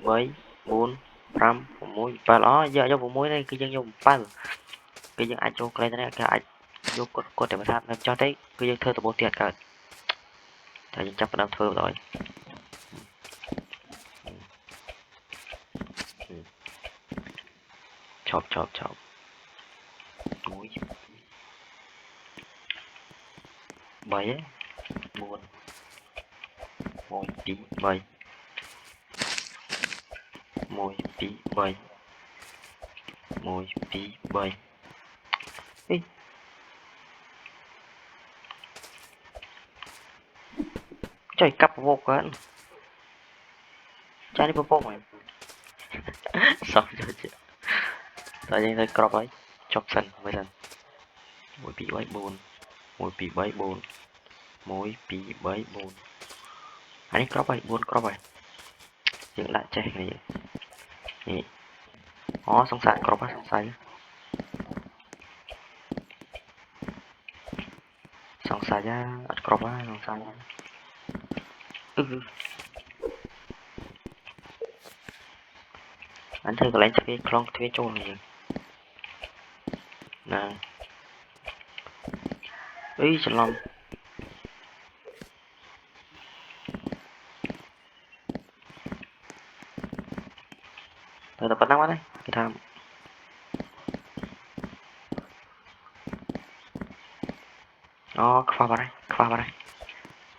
3 4 5 6 7 đó giờ vô 6 đây cứ dân vô 7 cứ dân ai cho cái này cái ai vô cột để mà tham cho thấy cứ dân thơ từ bộ tiệt cả tại dân chấp bắt đầu thơ rồi chọc chọc chọc mũi 7 á buồn 1 2 7 1 2 7 1 2 7 Ê. Trời cặp vô quá trái đi bố mày xong rồi chị tại vì tôi crop ấy chọc sân mấy lần mỗi bị bấy buồn mỗi bị bấy buồn mỗi bị bấy buồn anh crop ấy buồn crop ấy dừng lại chơi này nhỉ ó xong sải crop á xong sải ra crop á xong sải anh thấy có lên chơi clone thuê trôn này nè ý chả lòng tôi đã bắt nắm đấy cái tham nó khoa vào đây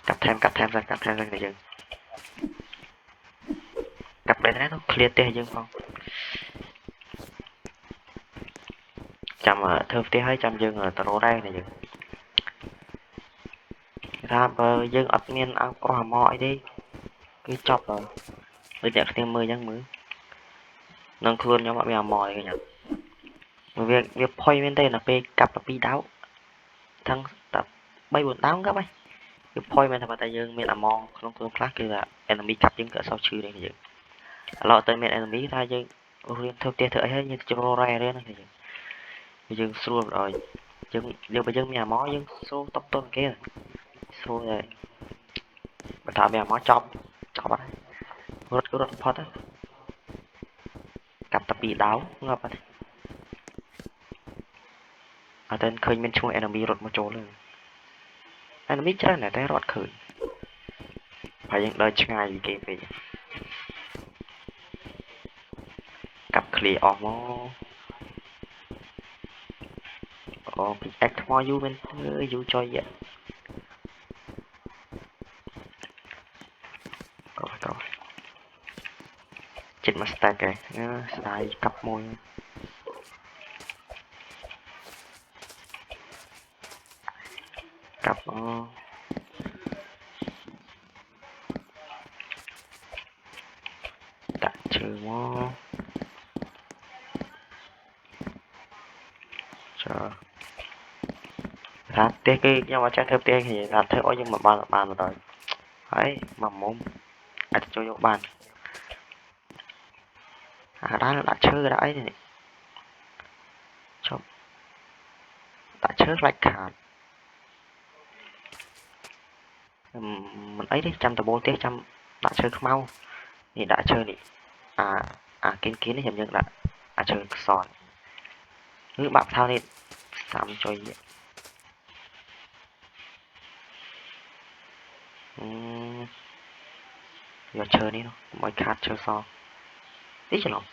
cặp thêm ra để dừng cặp đây nó clear tê dừng không chăm thơm tê hay chăm dừng ở tàu đây này dừng cái tham dừng ấp miên ăn qua mọi đi cứ chọc rồi bây giờ thêm 10 nhắc mới nâng luôn nhóm bạn bè mỏi cái nhỉ việc point bên đây là p cặp là pi đáo thằng tập bay buồn đáo các bay cái point bên thằng ta dương miền amon không không khác kia là enemy cặp những cỡ sau chữ đây thì lọ tới miền enemy ta dương riêng theo tia thở hết như cho ra đấy này thì dương xua rồi dương điều bây giờ nhà mó dương xô tóc tôn kia xô rồi và thả mèo mó trong cho bắt rất phật á cặp tập bị đáo ngập á ở tên khơi bên chung enemy rột một chỗ luôn enemyច្រើនតែរត់ឃើញហើយយើងដើរឆ្ងាយពីគេពេកកាប់ clear អស់មកអូពី X ថ្មយូរមែនយូរចុយក៏ចិត្តមក stack ឯងស្ដាយកាប់មួយកាប់ដាក់ជើងមកចាថាផ្ទះគេខ្ញុំអត់ចេះធ្វើផ្ទះគេថាធ្វើអស់យើងមកបានមកដល់ហើយមកមុំអាចចូលយកបានអាដានដាក់ឈើដាក់អីនេះចុះដាក់ឈើខ្លាច់ខាតមិនអីទេចាំដបូលផ្ទះចាំដាក់ឈើខ្មៅនេះដាក់ឈើនេះអាគិននេះខ្ញុំយើងដាក់ឈើខ្សត់គឺបាក់ថោនេះ30ចុយយកឈើនេះមកខាត់ឈើសនេះច្រឡំ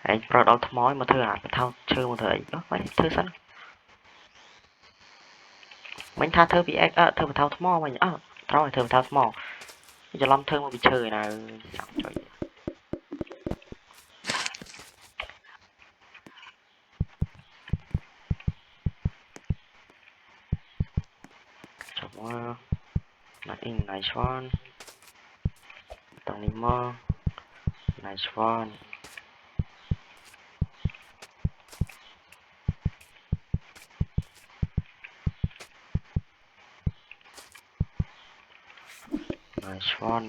ឯងប្រដល់ថ្មមកធ្វើអាបថោឈើមកធ្វើអីមិនធ្វើសិនមិនថាធ្វើពី X ធ្វើបថោថ្មមិនត្រូវឲ្យធ្វើបថោថ្មច្រឡំធ្វើមកពីឈើឯណាចាំចុយnice one តង់នេះមក nice one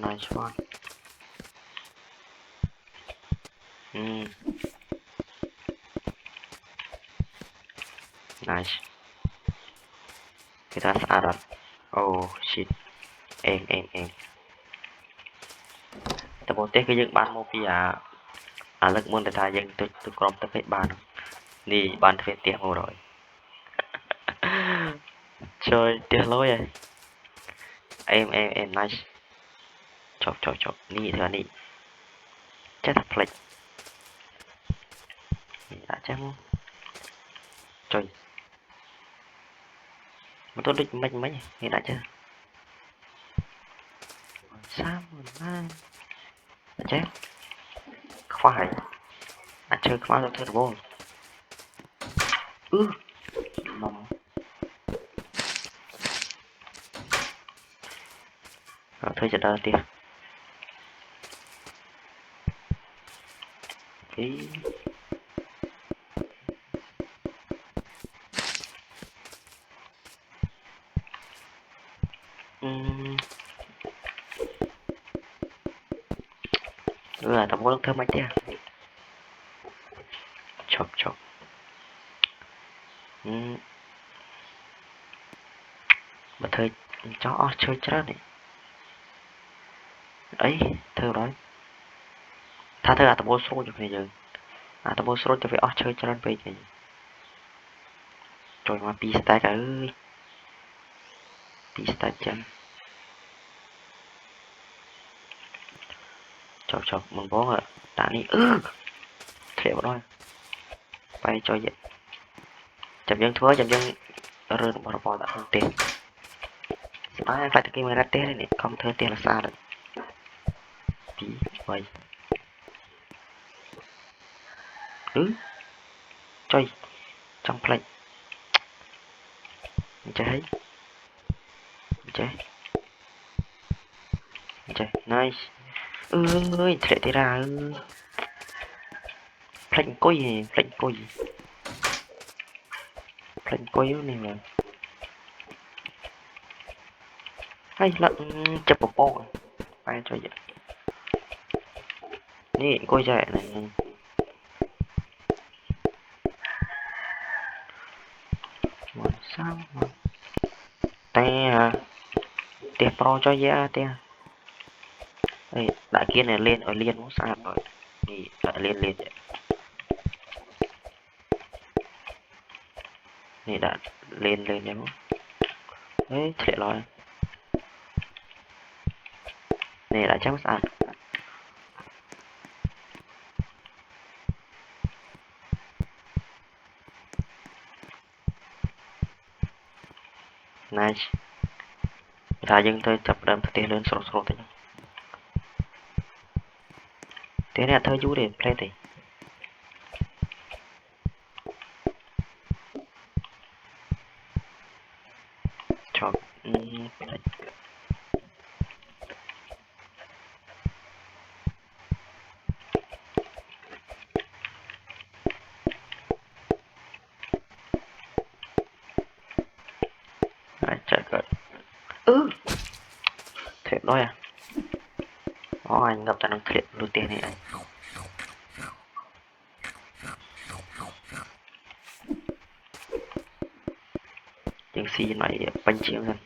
nice one nice គេថាស្អាតអត់អូ shit អេងតបទេគឺយើងបានមកពីអាលឹកមុនតែថាយើងទៅក្រុមទឹកឯបាននេះបានធ្វើផ្ទះ100ជួយផ្ទះលុយអេម nice ចប់នេះធ្វើនេះចេះតែផ្លេចនេះដាក់ចេះមកចុយមកទៅដូចមិននេះដាក់ចេះ30ណាចេះខ្វះហើយអាចឈើខ្មៅទៅធ្វើដបូលនំធ្វើចដើទៀតតបធ្វើមិនទេឈប់បើធ្វើចោះអស់ឈើច្រើននេះអីធ្វើដល់ថាធ្វើអាតបស្រួលជួយគ្នាយើងអាតបស្រួលទៅវាអស់ឈើច្រើនពេកវិញចូលមក2 stack អើយ2 stack ចឹងចប់មិនបងដាក់នេះធ្លាក់មកដល់បាយចុយចាំយើងធ្វើចាំយើងរើរបស់របរដាក់ក្នុងទេស្បាយខ្លាចតែគេមករត់ទេនេះខំធ្វើទេរសាដល់2 3ចុយចង់ផ្លេចចេះហីចេះ nice អើយធ្លាក់ទេរ៉ាផ្លេចអង្គុយនេះមែនហើយលឹកចាប់ពពកបាយចុយនេះអង្គុយចែនេះមកសាំតែផ្ទះប្រូចុយផ្ទះអីដាក់គៀនឲ្យលៀនមកស្អាតហើយនេះដាក់លៀន Nè đã lên lên em ấy thiệt rồi nè đã chắc ăn nice ta dừng tôi chập đâm tiền lên sổ sổ thế thế này thôi chú để play thì chọn chạy cỡ thiệt đó à anh gặp ta đang thiệt luôn tiền này tiếng xì này bánh chiếm gần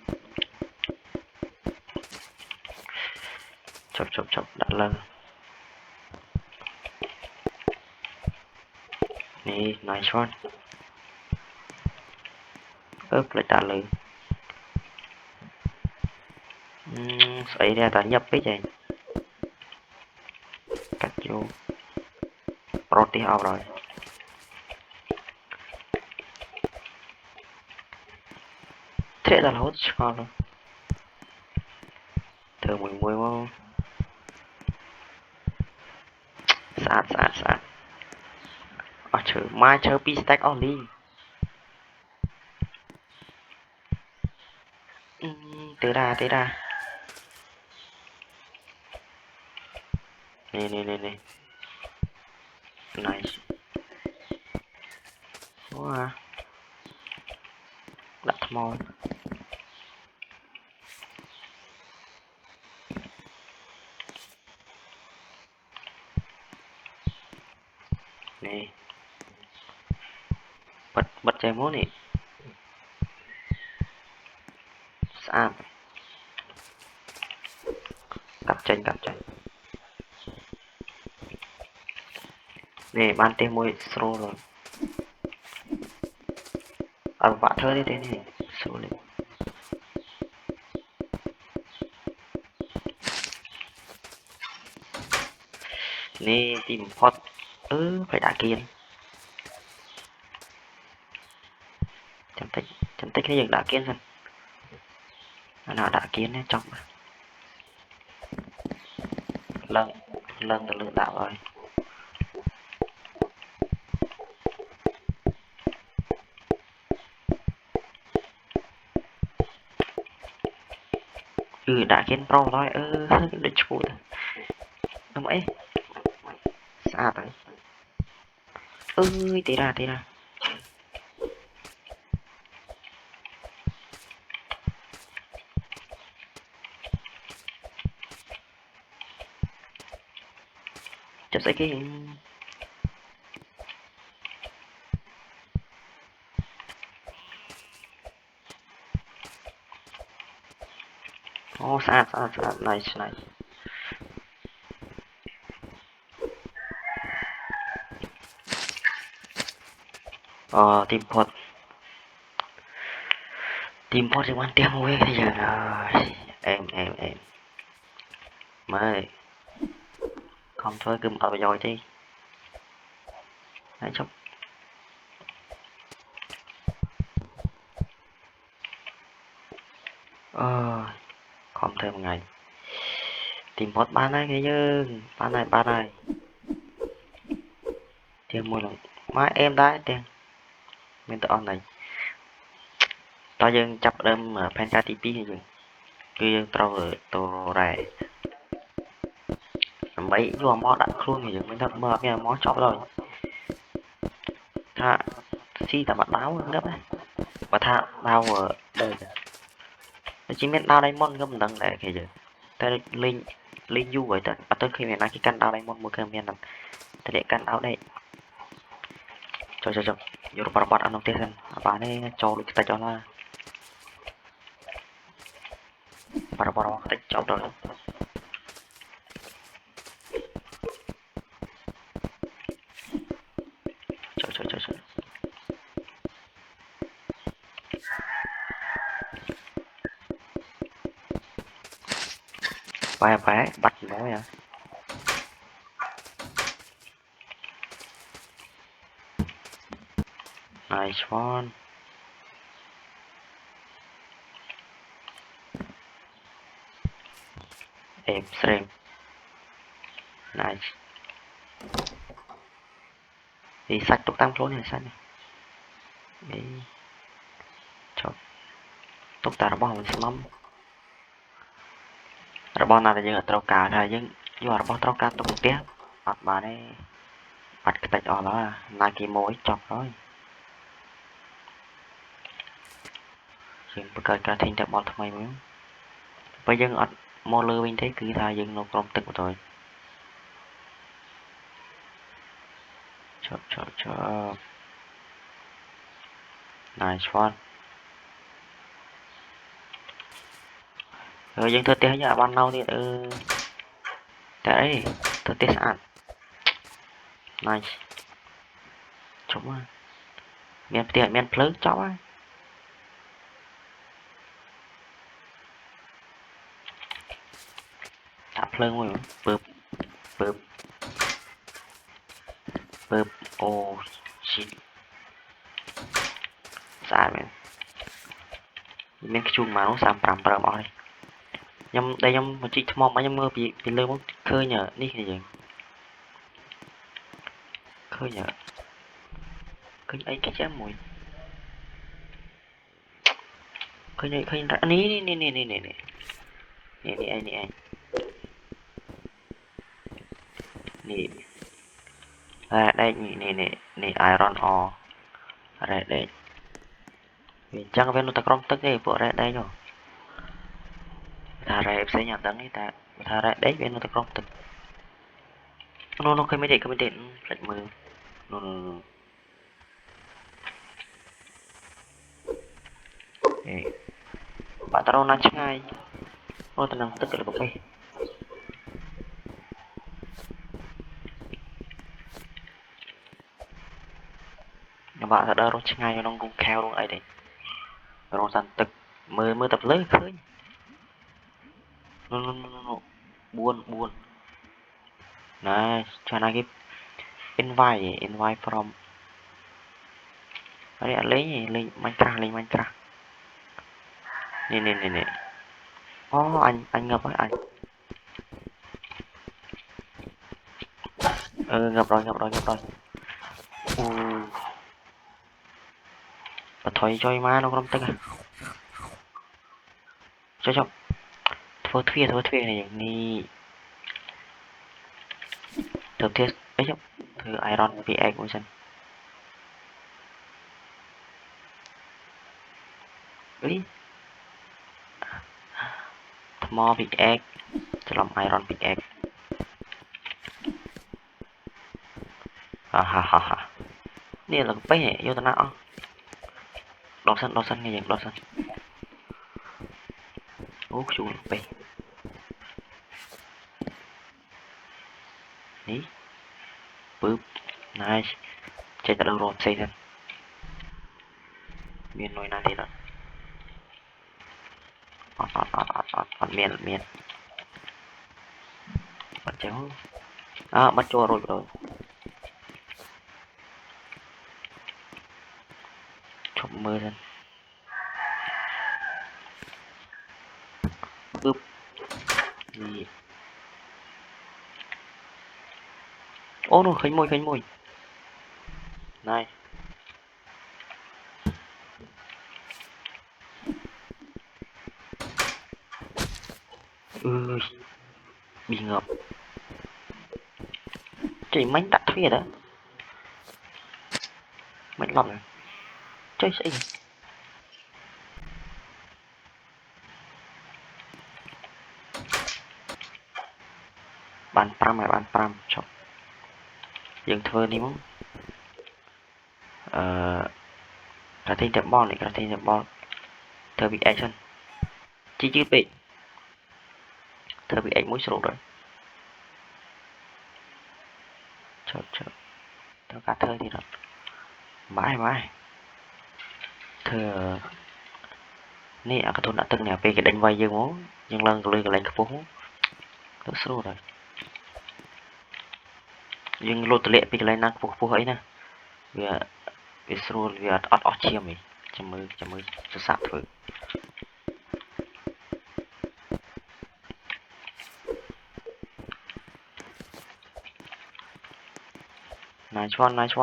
chọc đã lơ nè nice one lại trả lời xảy ra ta nhập cái gì cắt vô roti out rồi thế là hốt ngon luôn thử mùi mùi mau sát chờ mai chờ pi stack only tới ra nè nice wow đặt món nè bật chạy món này sao cặp tranh nè ban tên môi sro rồi vạ thơ đi thế này sro lên nè tìm pot phải đá kiên chấm tích cái dựng đá kiên rồi nào đá kiên này trong lần từ lương đạo rồi đã kiến pro thôi để chú nó ấy xa tới tí ra chấp sẽ cái xa nice team pot thì quan tiếng quê bây giờ rồi em mới không thôi cứ ở rồi đi đấy chốc còn thêm một ngày team pot bán này cái chứ bán này tiền mua lần mai em đấy tiền mình tự on này tao dân chấp đâm penta tp hay gì cứ trâu ở tổ rẻ mấy vừa mó đặt luôn thì mình thật mơ cái mó chọc rồi tha si ta mặt đáo gấp ấy và tha đau ở đây nó chỉ biết đau đây mon gấp đằng để kìa giờ ta lên du vậy ta tôi khi mà nói cái căn đau đây mon mua cơm miên nằm ta để căn đau đây cho vô bật ăn ông tiên bà này cho được ta cho là bật tích chọc rồi Phải bắt nó à. Nice one. Em xem. Nice. Thì sạch tục tam khối này sạch này. Đấy. Chọc. Tục taរបស់mình smắm. របស់ណាដែលយើងអត់ត្រូវការថាយើងយករបស់ត្រូវការទុកផ្ទះអត់បានទេបាត់ខ្ទេចអស់ហើយណាគេមួយចប់ហើយយើងបង្កើតការ team table ថ្មីមួយបើយើងអត់មកលើវិញទេគឺថាយើងនៅក្រុមទឹកបន្តចប់ nice one ហើយយើងធ្វើផ្ទះយើងអត់បាននៅទៀតតែអីធ្វើផ្ទះស្អាត nice ចប់ហើយមានផ្ទះអត់មានភ្លើងចប់ហើយដាក់ភ្លើងមួយពើអូ shit ស្អាតមែនមានខ្ជុំមកនោះ35ប្រើមកនេះខ្ញុំមកជីកថ្មមកខ្ញុំមើលពីលើមកឃើញនេះគ្នាយើងឃើញអីគេចាំមួយឃើញនេះអញនេះដែកនេះ iron ore ដែកវាអញ្ចឹងវានៅតែក្រុមទឹកទេពួករ៉ែដែកនោះថារ៉ែផ្សេងអត់ដឹងទេតែថារ៉ែដែកវានៅតែក្រុមទឹកនោះឃើញមិនទេផ្លេចមើលនោះបាត់ទៅណាឆ្ងាយអូទៅនឹងទឹកទៅលោកឯងបាក់ទៅដល់រស់ឆ្ងាយក្នុងគុំខែវរងអីទេរងសាន់ទឹកមើលតែភ្លើឃើញនោះ4ណាចាណាគេ invite from អីលេងMinecraft នេះអូអញងាប់ហើយអញងាប់rồiអូបើថយចុយមកនៅក្នុងទឹកចុះធ្វើទ្វារនេះនេះធ្វើទ្វារអីធ្វើ iron pickaxe មួយសិនអីថ្ម pickaxe ច្រឡំ iron pickaxe ហានេះឡើងពេះយកទៅណាអស់ដកសិននេះយើងដកសិនអូខ្ជូលពេះនេះពើប nice ចេញទៅដល់រកផ្សេងទៅមានលុយណាទៀតអត់មានបាត់ចឹងបាត់ចូលរួចrồiជប់មើលសិនពើបនេះអូនោះឃើញមួយ nice bị ngợp chỉ mánh đặt thuê đó mánh lòng chơi xinh bàn pram chọc dừng thơ đi mong cả thiên đẹp bon này thơ bị action chỉ chứ bị thơ bị ảnh mũi sổ rồi chọc thơ cả thơ thì rồi mãi thơ nè cái thôn đã từng nè về cái đánh vay dương mố nhưng lần lưới cái đánh phố ទៅស្រួលហើយយើងលោតទម្លាក់ពីកន្លែងណាខ្ពស់ៗអីណាវាស្រួលវាអត់អស់ឈាមទេចាំមើលសរស័ក្តិធ្វើណាឈ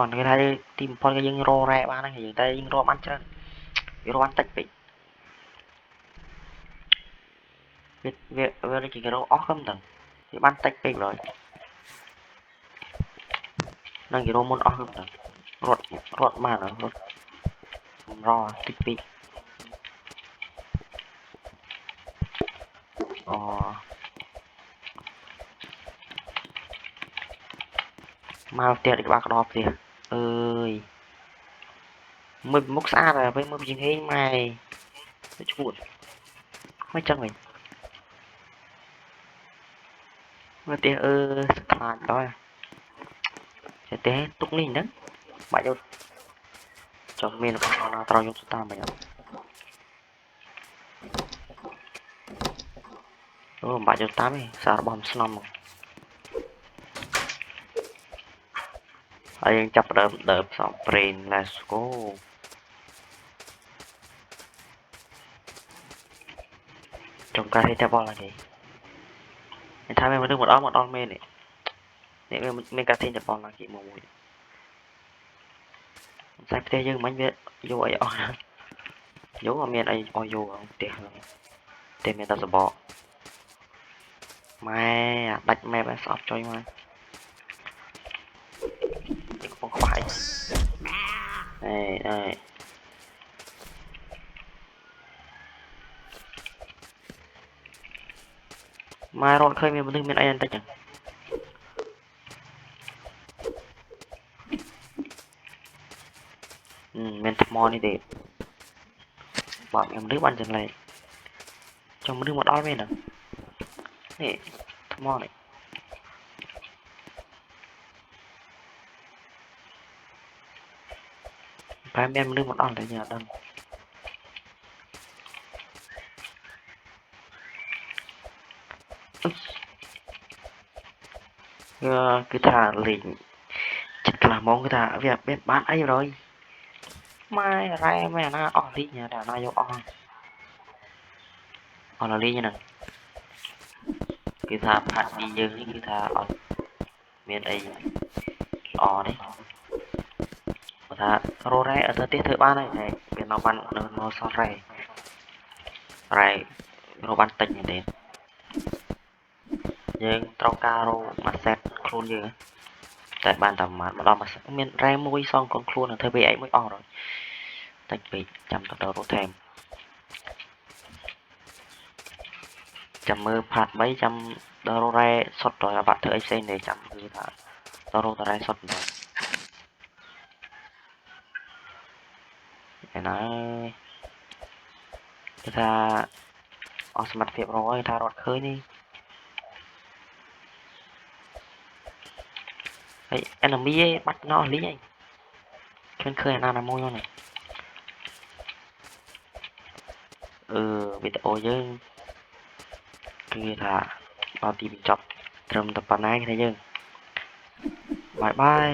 ន់គេថាទីបំផុតគេយើងរករ៉ែបានហើយយើងតែយើងរកបានច្រើនវារកបានតិចពេកវាគេរកអស់ក៏មិនដឹងវាបានតិចពេកឡើយនឹងគេរកមុនអស់ក៏មិនដឹងរត់បានរត់រតិចពេកអូមកផ្ទះដូចក្បាលក្តោបផ្ទះអើយមើលមុខស្អាតហើយមើលជាងហេងម៉ែទៅឈួតមិនចឹងវិញមើលផ្ទះខ្លាចដល់ផ្ទះទុកនេះហ្នឹងបាច់យកចង់មានរបស់ណាត្រូវយកទៅតាមមិនអត់អូមិនបាច់យកតាមទេសាររបស់ស្នំហើយយើងចាប់ដើមផ្សំប្រេង let's go ចុងការហេតុតែបលហ្នឹងគេថាមានមនុស្សមកដល់មែននេះមានការទាញតែបលណាគេមួយផ្ទះយើងមិញវាយកអីអស់យកអត់មានអីអស់យកផ្ទះហ្នឹងតែមានតែសបកម៉ែដាច់ម៉ែស្អប់ចុយមកកំពុងក្បាយអេម៉ែរត់ឃើញមានមនុស្សមានអីបន្តិចចឹងមានថ្មនេះទេបាក់ខ្ញុំមនុស្សបានចឹងឡែកចង់មនុស្សមកដល់មែនហ្នឹងនេះថ្មនេះតែមានមនុស្សមកដល់តែយើងអត់ដឹងគឺថាលេងចិត្តខ្លះហ្មងគឺថាវាបានអីrồiម៉ែរ៉ែម៉ែណាអស់លីងតែណាយកអស់លីងហ្នឹងគឺថាផាត់ពីយើងនេះគឺថាអត់មានអីល្អទេគាត់ថារ៉ែអត់ទៅទេធ្វើបានហើយវានៅបាននៅសល់រ៉ែរបានតិចមែនទេយើងត្រូវការរមួយសេតខ្លួនយើងតែបានតែមកដល់មួយមានរ៉ែមួយសងកូនខ្លួននឹងធ្វើ VX មួយអស់rồiតិចពេកចាំទៅដល់រត់ថែមចាំមើលផាត់3ចាំដល់រ៉ែសុតដល់បាត់ធ្វើអីផ្សេងទេចាំគឺថាដល់រត់រ៉ែសុតដល់ឯណាគឺថាអស់សមត្ថភាពរយថារត់ឃើញនេះហើយ enemy បាត់ណោះលីងឃើញអាណាមួយហ្នឹងវីដេអូយើងគឺថាដល់ទីបញ្ចប់ត្រឹមតែប៉ុណ្ណាទេយើងបាយ